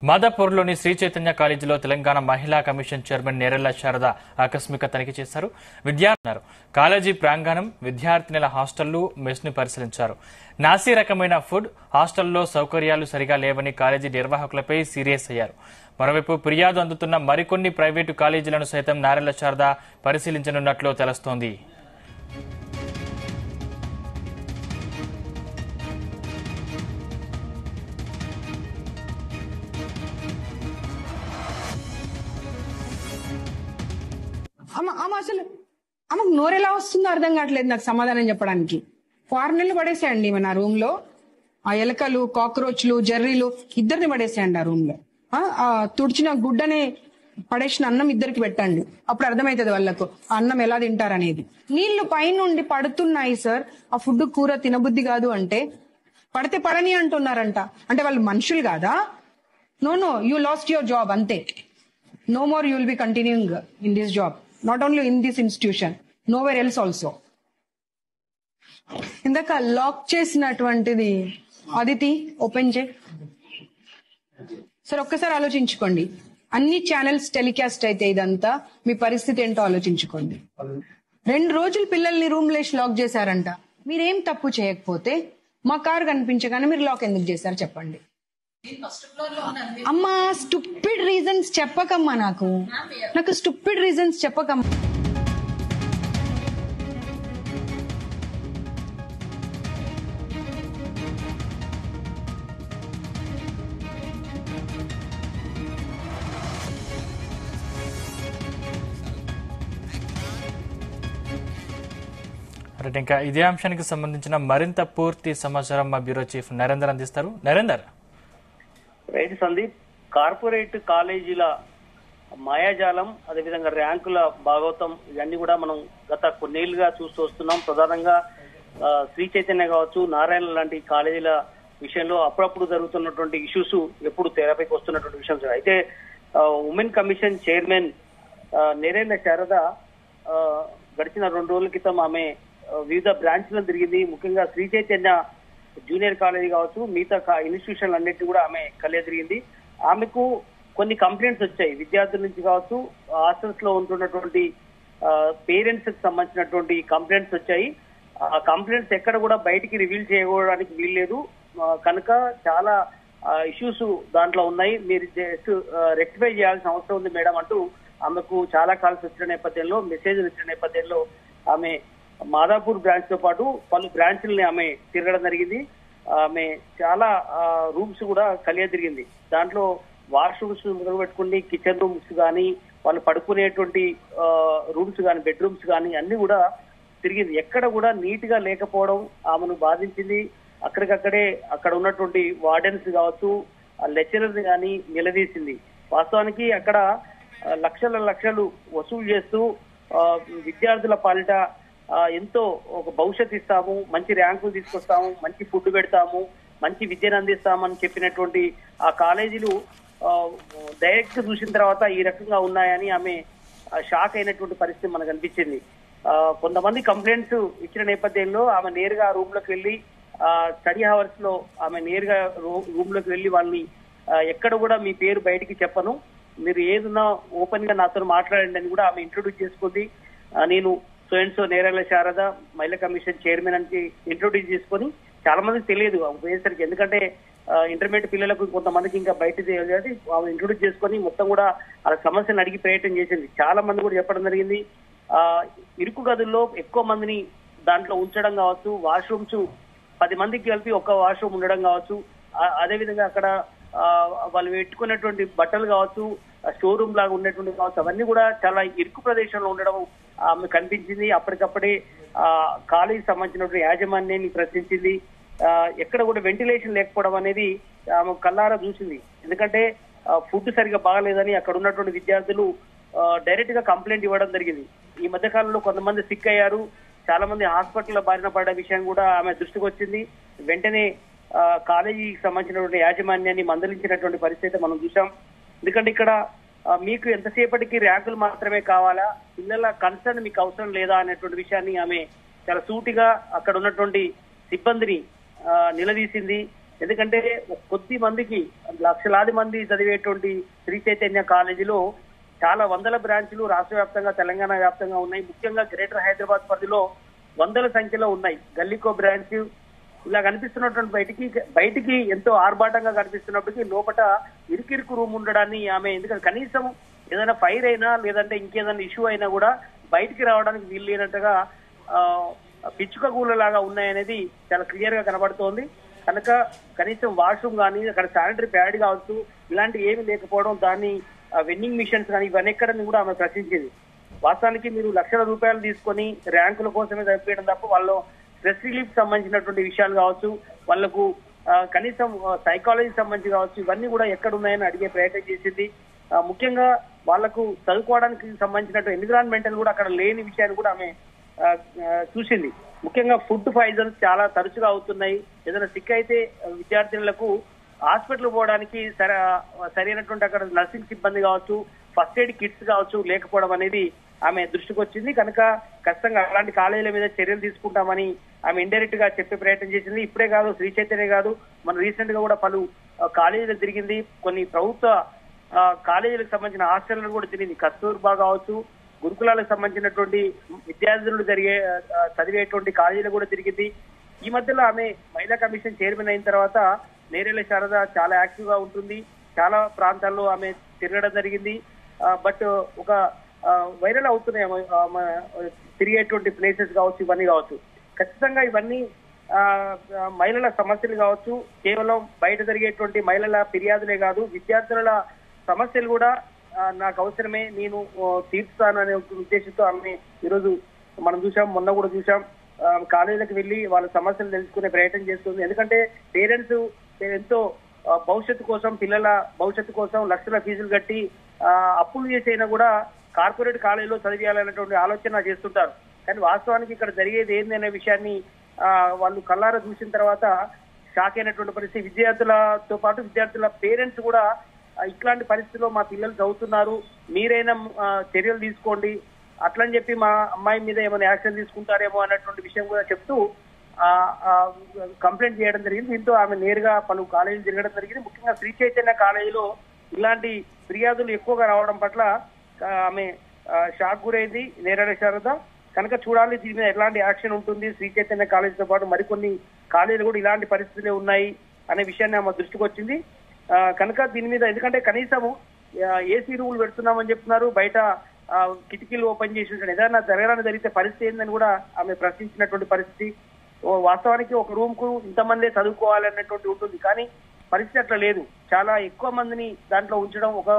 మాదాపూర్లోని శ్రీ చైతన్య కాలేజీలో తెలంగాణ మహిళా commission chairman Nerella Sharada ఆకస్మిక తనిఖీ చేశారు. విద్యార్థులు కాలేజీ ప్రాంగణం, విద్యార్థినుల హాస్టళ్లు, మెస్ ను పరిశీలించారు. నాసీ రకమైన ఫుడ్, హాస్టల్లో సౌకర్యాలు సరిగా లేవని కాలేజీ నిర్వాహకులపై సీరియస్ అయ్యారు. మరోవైపు ఫిర్యాదు అందుతున్న మరికొన్ని ప్రైవేటు కాలేజీలను సైతం నేరెళ్ల శారద పరిశీలించనున్నట్లు తెలుస్తోంది. అసలు ఆమెకు నోరెలా వస్తుందో అర్థం కావట్లేదు నాకు సమాధానం చెప్పడానికి. ఫారినర్లు పడేసేయండి మన రూమ్ లో. ఆ ఎలకలు, కాక్రోచ్లు, జర్రీలు ఇద్దరిని పడేసేయండి ఆ రూమ్ లో. తుడిచిన గుడ్డనే పడేసిన అన్నం ఇద్దరికి పెట్టండి. అప్పుడు అర్థమవుతుంది వాళ్ళకు ఆ అన్నం ఎలా తింటారనేది. నీళ్లు పైనుండి పడుతున్నాయి సార్. ఆ ఫుడ్ కూర తినబుద్ధి కాదు అంటే పడితే పడని అంటున్నారంట. అంటే వాళ్ళు మనుషులు కాదా? No, you lost your job అంతే. No more you will be continuing in this job. Not only in this institution, nowhere else also. ఇందాక లాక్ చేసినటువంటిది అదితి ఓపెన్ చేయి సార్. ఒక్కసారి ఆలోచించుకోండి. అన్ని ఛానల్స్ టెలికాస్ట్ అయితే ఇదంతా మీ పరిస్థితి ఏంటో ఆలోచించుకోండి. 2 రోజులు పిల్లల్ని రూమ్ లేసి లాక్ చేశారంట. మీరేం తప్పు చేయకపోతే మా కారు కనిపించగానే మీరు లాక్ ఎందుకు చేశారు చెప్పండి. అమ్మా స్టూపిడ్ రీజన్స్ చెప్పకమ్మా. నాకు స్టూపిడ్ రీజన్స్ చెప్పకమ్మా. ఇంకా ఇదే అంశానికి సంబంధించిన మరింత పూర్తి సమాచారం మా బ్యూరో చీఫ్ నరేందర్ అందిస్తారు. నరేందర్. రైతు సందీప్, కార్పొరేట్ కాలేజీల మాయాజాలం, అదేవిధంగా ర్యాంకుల భాగవతం ఇవన్నీ కూడా మనం గత కొన్నేళ్లుగా చూస్తూ వస్తున్నాం. ప్రధానంగా శ్రీ చైతన్య కావచ్చు, నారాయణ లాంటి కాలేజీల విషయంలో అప్పుడప్పుడు జరుగుతున్నటువంటి ఇష్యూస్ ఎప్పుడు తెరపైకి వస్తున్నటువంటి విషయం. అయితే women commission chairman Nerella Sharada గడిచిన 2 రోజుల క్రితం ఆమె వివిధ బ్రాంచ్లను తిరిగింది. ముఖ్యంగా శ్రీ చైతన్య జూనియర్ కాలేజీ కావచ్చు, మిగతా ఇన్స్టిట్యూషన్లు అన్నింటినీ కూడా ఆమె కలియదిరిగింది. ఆమెకు కొన్ని కంప్లైంట్స్ వచ్చాయి విద్యార్థుల నుంచి కావచ్చు, హాస్టల్స్ లో ఉంటున్నటువంటి పేరెంట్స్ కి సంబంధించినటువంటి కంప్లైంట్స్ వచ్చాయి. ఆ కంప్లైంట్స్ ఎక్కడ కూడా బయటికి రివీల్ చేయడానికి వీల్లేదు కనుక చాలా ఇష్యూస్ దాంట్లో ఉన్నాయి. మీరు జస్ట్ రెక్టిఫై చేయాల్సిన అవసరం ఉంది మేడం అంటూ ఆమెకు చాలా కాల్స్ వచ్చిన నేపథ్యంలో, మెసేజ్లు వచ్చిన నేపథ్యంలో ఆమె మాదాపూర్ బ్రాంచ్ తో పాటు పలు బ్రాంచ్లని ఆమె తిరగడం జరిగింది. ఆమె చాలా రూమ్స్ కూడా కలియదిరిగింది. దాంట్లో వాష్రూమ్స్ మొదలు పెట్టుకుని కిచెన్ రూమ్స్ కానీ, వాళ్ళు పడుకునేటువంటి రూమ్స్ కానీ, బెడ్రూమ్స్ కానీ అన్ని కూడా తిరిగింది. ఎక్కడ కూడా నీట్ గా లేకపోవడం ఆమెను బాధించింది. అక్కడికక్కడే అక్కడ ఉన్నటువంటి వార్డెన్స్ కావచ్చు, లెక్చరర్స్ కానీ నిలదీసింది. వాస్తవానికి అక్కడ లక్షలు వసూలు చేస్తూ విద్యార్థుల పాలిట ఎంతో ఒక భవిష్యత్ ఇస్తాము, మంచి ర్యాంకులు తీసుకొస్తాము, మంచి ఫుడ్ పెడతాము, మంచి విద్యను అందిస్తామని చెప్పినటువంటి ఆ కాలేజీలు డైరెక్ట్ చూసిన తర్వాత ఈ రకంగా ఉన్నాయని ఆమె షాక్ అయినటువంటి పరిస్థితి మనకు అనిపించింది. కొంతమంది కంప్లైంట్స్ ఇచ్చిన నేపథ్యంలో ఆమె నేరుగా రూమ్ లోకి వెళ్లి స్టడీ అవర్స్ లో ఆమె నేరుగా రూమ్ లోకి వెళ్లి వాళ్ళని ఎక్కడ కూడా మీ పేరు బయటికి చెప్పను, మీరు ఏదున్నా ఓపెన్ గా నాతో మాట్లాడండి అని కూడా ఆమె ఇంట్రొడ్యూస్ చేసుకుంది. నేను సో నేరెళ్ల శారద మహిళా కమిషన్ చైర్మన్ అని ఇంట్రొడ్యూస్ చేసుకొని, చాలా మందికి తెలియదు పోయేసరికి, ఎందుకంటే ఇంటర్మీడియట్ పిల్లలకు కొంతమందికి ఇంకా బయట తెలియదు. ఆమె ఇంట్రొడ్యూస్ చేసుకొని మొత్తం కూడా ఆ సమస్యను అడిగి ప్రయత్నం చేసింది. చాలా మంది కూడా చెప్పడం జరిగింది. ఇరుకు గదుల్లో ఎక్కువ మందిని దాంట్లో ఉంచడం కావచ్చు, వాష్రూమ్స్ 10 మందికి కలిపి ఒక వాష్రూమ్ ఉండడం కావచ్చు, అదేవిధంగా అక్కడ వాళ్ళు పెట్టుకున్నటువంటి బట్టలు కావచ్చు, స్టోర్ రూమ్ లాగా ఉన్నటువంటి కావచ్చు, అవన్నీ కూడా చాలా ఇరుకు ప్రదేశంలో ఉండడం ఆమె కనిపించింది. అప్పటికప్పుడే కాలేజీ సంబంధించినటువంటి యాజమాన్యాన్ని ప్రశ్నించింది. ఎక్కడ కూడా వెంటిలేషన్ లేకపోవడం అనేది ఆమె కళ్ళారా చూసింది. ఎందుకంటే ఫుడ్ సరిగా బాగలేదని అక్కడ ఉన్నటువంటి విద్యార్థులు డైరెక్ట్ గా కంప్లైంట్ ఇవ్వడం జరిగింది. ఈ మధ్య కాలంలో కొంతమంది సిక్ అయ్యారు, చాలా మంది హాస్పిటల్లో బారిన పడ్డ విషయం కూడా ఆమె దృష్టికి వచ్చింది. వెంటనే కాలేజీకి సంబంధించినటువంటి యాజమాన్యాన్ని మందలించినటువంటి పరిస్థితి మనం చూసాం. ఎందుకంటే ఇక్కడ మీకు ఎంతసేపటికి ర్యాంకులు మాత్రమే కావాలా, పిల్లల కన్సర్న్ మీకు అవసరం లేదా అనేటువంటి విషయాన్ని ఆమె చాలా సూటిగా అక్కడ ఉన్నటువంటి సిబ్బందిని నిలదీసింది. ఎందుకంటే కొద్ది మందికి లక్షలాది మంది చదివేటువంటి శ్రీ చైతన్య కాలేజీలో చాలా వందల బ్రాంచ్లు రాష్ట్ర వ్యాప్తంగా తెలంగాణ వ్యాప్తంగా ఉన్నాయి. ముఖ్యంగా గ్రేటర్ హైదరాబాద్ పరిధిలో వందల సంఖ్యలో ఉన్నాయి. గల్లీకో బ్రాంచ్ ఇలా కనిపిస్తున్నటువంటి బయటికి ఎంతో ఆర్భాటంగా కనిపిస్తున్నప్పటికీ లోపల ఇరుకిరుకు రూమ్ ఉండడాన్ని ఆమె, ఎందుకంటే కనీసం ఏదైనా ఫైర్ అయినా లేదంటే ఇంకేదైనా ఇష్యూ అయినా కూడా బయటికి రావడానికి వీలు లేనట్టుగా పిచ్చుక గూళ్ళలాగా ఉన్నాయనేది చాలా క్లియర్ గా కనబడుతోంది. కనుక కనీసం వాష్రూమ్ కానీ అక్కడ శానిటరీ ప్యాడ్ కావచ్చు ఇలాంటి ఏమి లేకపోవడం, దాన్ని వెండింగ్ మిషన్స్ కానీ ఇవన్నీ ఎక్కడని కూడా ఆమె ప్రశ్నించేది. వాస్తవానికి మీరు లక్షల రూపాయలు తీసుకొని ర్యాంకుల కోసమే చదివేయడం తప్ప వాళ్ళు స్ట్రెస్ రిలీఫ్ సంబంధించినటువంటి విషయాలు కావచ్చు, వాళ్లకు కనీసం సైకాలజీ సంబంధించి కావచ్చు, ఇవన్నీ కూడా ఎక్కడ ఉన్నాయని అడిగే ప్రయత్నం చేసింది. ముఖ్యంగా వాళ్లకు చదువుకోవడానికి సంబంధించినట్టు ఎన్విరాన్మెంటల్ కూడా అక్కడ లేని విషయాన్ని కూడా ఆమె చూసింది. ముఖ్యంగా ఫుడ్ పాయిజన్స్ చాలా తరచుగా అవుతున్నాయి. ఏదైనా సిక్ అయితే విద్యార్థినులకు హాస్పిటల్ పోవడానికి సరైనటువంటి అక్కడ నర్సింగ్ సిబ్బంది కావచ్చు, ఫస్ట్ ఎయిడ్ కిట్స్ కావచ్చు లేకపోవడం అనేది ఆమె దృష్టికి వచ్చింది. కనుక ఖచ్చితంగా అలాంటి కాలేజీల మీద చర్యలు తీసుకుంటామని ఆమె ఇండైరెక్ట్ గా చెప్పే ప్రయత్నం చేసింది. ఇప్పుడే కాదు, శ్రీ చైతన్య కాదు, మన రీసెంట్ గా కూడా పలు కాలేజీలు తిరిగింది. కొన్ని ప్రభుత్వ కాలేజీలకు సంబంధించిన హాస్టళ్లను కూడా తిరిగింది. కస్తూర్బా కావచ్చు, గురుకులాలకు సంబంధించినటువంటి విద్యార్థులు చదివేటువంటి కాలేజీలు కూడా తిరిగింది. ఈ మధ్యలో ఆమె మహిళా కమిషన్ చైర్మన్ అయిన తర్వాత నేరేళ్ల శారద చాలా యాక్టివ్ గా ఉంటుంది. చాలా ప్రాంతాల్లో ఆమె తిరగడం జరిగింది. బట్ ఒక వైరల్ అవుతున్నాయి తిరిగేటువంటి ప్లేసెస్ కావచ్చు, ఇవన్నీ కావచ్చు. ఖచ్చితంగా ఇవన్నీ మహిళల సమస్యలు కావచ్చు, కేవలం బయట జరిగేటువంటి మహిళల ఫిర్యాదులే కాదు, విద్యార్థుల సమస్యలు కూడా నాకు అవసరమే, నేను తీర్చుతాను అనే ఉద్దేశంతో ఆమె ఈరోజు మనం చూసాం, మొన్న కూడా చూసాం, కాలేజీలకు వెళ్లి వాళ్ళ సమస్యలు తెలుసుకునే ప్రయత్నం చేస్తుంది. ఎందుకంటే పేరెంట్స్ ఎంతో భవిష్యత్తు కోసం, పిల్లల భవిష్యత్తు కోసం లక్షల ఫీజులు కట్టి అప్పులు చేసైనా కూడా కార్పొరేట్ కాలేజీలో చదివేయాలనేటువంటి ఆలోచన చేస్తుంటారు. కానీ వాస్తవానికి ఇక్కడ జరిగేది ఏంది అనే విషయాన్ని వాళ్ళు కళ్ళారా చూసిన తర్వాత షాక్ అయినటువంటి పరిస్థితి. విద్యార్థులతో పాటు విద్యార్థుల పేరెంట్స్ కూడా ఇట్లాంటి పరిస్థితుల్లో మా పిల్లలు చదువుతున్నారు, మీరైనా చర్యలు తీసుకోండి, అట్లని చెప్పి మా అమ్మాయి మీద ఏమైనా యాక్షన్ తీసుకుంటారేమో అన్నటువంటి విషయం కూడా చెప్తూ కంప్లైంట్ చేయడం జరిగింది. దీంతో ఆమె నేరుగా పలు కాలేజీలు తిరగడం జరిగింది. ముఖ్యంగా శ్రీ చైతన్య కాలేజీలో ఇలాంటి ఫిర్యాదులు ఎక్కువగా రావడం పట్ల ఆమె షాక్ గురైంది నేరేళ్ల శారద. కనుక చూడాలి దీని మీద ఎలాంటి యాక్షన్ ఉంటుంది. శ్రీ చైతన్య కాలేజీతో పాటు మరికొన్ని కాలేజీలు కూడా ఇలాంటి పరిస్థితులే ఉన్నాయి అనే విషయాన్ని ఆమె దృష్టికి వచ్చింది. కనుక దీని మీద, ఎందుకంటే కనీసము ఏసీ రూములు పెడుతున్నామని చెప్తున్నారు, బయట కిటికీలు ఓపెన్ చేసి ఉంటాడు, ఏదైనా జరగడానికి జరిగితే పరిస్థితి ఏందని కూడా ఆమె ప్రశ్నించినటువంటి పరిస్థితి. వాస్తవానికి ఒక రూమ్ కు ఇంతమందే చదువుకోవాలన్నటువంటి ఉంటుంది, కానీ పరిస్థితి అట్లా లేదు. చాలా ఎక్కువ మందిని దాంట్లో ఉంచడం, ఒక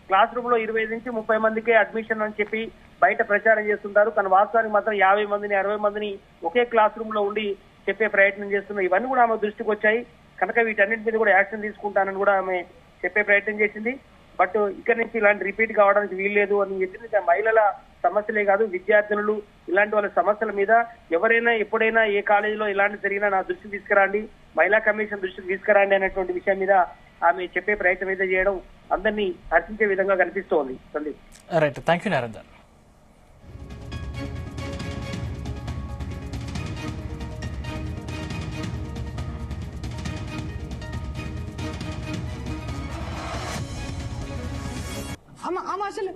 క్లాస్ రూమ్ లో 25 నుంచి 30 మందికే అడ్మిషన్ అని చెప్పి బయట ప్రచారం చేస్తుంటారు. కానీ వాస్తవానికి మాత్రం 50 మందిని 60 మందిని ఒకే క్లాస్ రూమ్ లో ఉండి చెప్పే ప్రయత్నం చేస్తున్నారు. ఇవన్నీ కూడా ఆమె దృష్టికి వచ్చాయి. కనుక వీటన్నిటి మీద కూడా యాక్షన్ తీసుకుంటానని కూడా ఆమె చెప్పే ప్రయత్నం చేసింది. బట్ ఇక్కడ నుంచి ఇలాంటి రిపీట్ కావడానికి వీల్లేదు అని చెప్పింది. మహిళల సమస్యలే కాదు, విద్యార్థినులు ఇలాంటి వాళ్ళ సమస్యల మీద ఎవరైనా ఎప్పుడైనా ఏ కాలేజీలో ఇలాంటి జరిగినా నా దృష్టికి తీసుకురండి, మహిళా కమిషన్ దృష్టికి తీసుకురండి అనేటువంటి విషయం మీద ఆమె చెప్పే ప్రయత్నం అయితే చేయడం అందరినీ హర్షించే విధంగా కనిపిస్తోంది. Sandeep, right, thank you Narender. ఆమె అసలు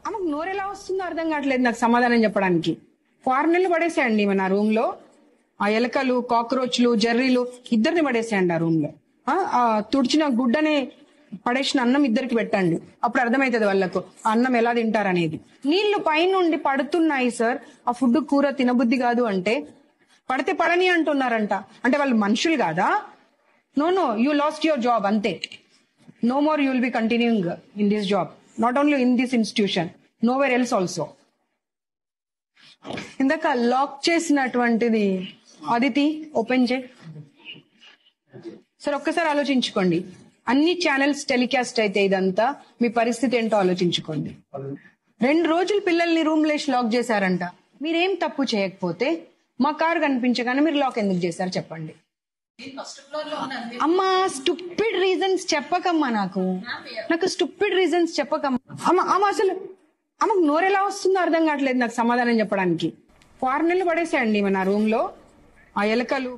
ఆమెకు నోరెలా వస్తుందో అర్థం కావట్లేదు నాకు సమాధానం చెప్పడానికి. ఫారెన్లు పడేసాయండి మన రూమ్ లో. ఆ ఎలకలు, కాక్రోచ్లు, జర్రీలు ఇద్దరిని పడేసాయండి ఆ రూమ్ లో. తుడిచిన గుడ్డనే పడేసిన అన్నం ఇద్దరికి పెట్టండి, అప్పుడు అర్థమవుతుంది వాళ్ళకు ఆ అన్నం ఎలా తింటారనేది. నీళ్లు పైనుండి పడుతున్నాయి సార్, ఆ ఫుడ్ కూర తినబుద్ధి కాదు అంటే పడితే పడని అంటున్నారంట. అంటే వాళ్ళు మనుషులు కాదా? No, you lost your job, అంతే. No more you will be continuing in this job, not only in this institution, nowhere else also. ఇందాక లాక్ చేసినటువంటిది అదితి ఓపెన్ చేయి సార్. ఒక్కసారి ఆలోచించుకోండి, అన్ని ఛానల్స్ టెలికాస్ట్ అయితే ఇదంతా మీ పరిస్థితి ఏంటో ఆలోచించుకోండి. 2 రోజులు పిల్లల్ని రూమ్ లేసి లాక్ చేశారంట. మీరేం తప్పు చేయకపోతే మా కారు కనిపించగానే మీరు లాక్ ఎందుకు చేశారు చెప్పండి. అమ్మా, స్టూపిడ్ రీజన్స్ చెప్పకమ్మా, నాకు స్టూపిడ్ రీజన్స్ చెప్పకమ్మా. ఆమె అసలు ఆమెకు నోరెలా వస్తుందో అర్థం కావట్లేదు నాకు సమాధానం చెప్పడానికి. ఫారెన్లు పడేసాయండి మన రూమ్ లో. ఆ ఎలకలు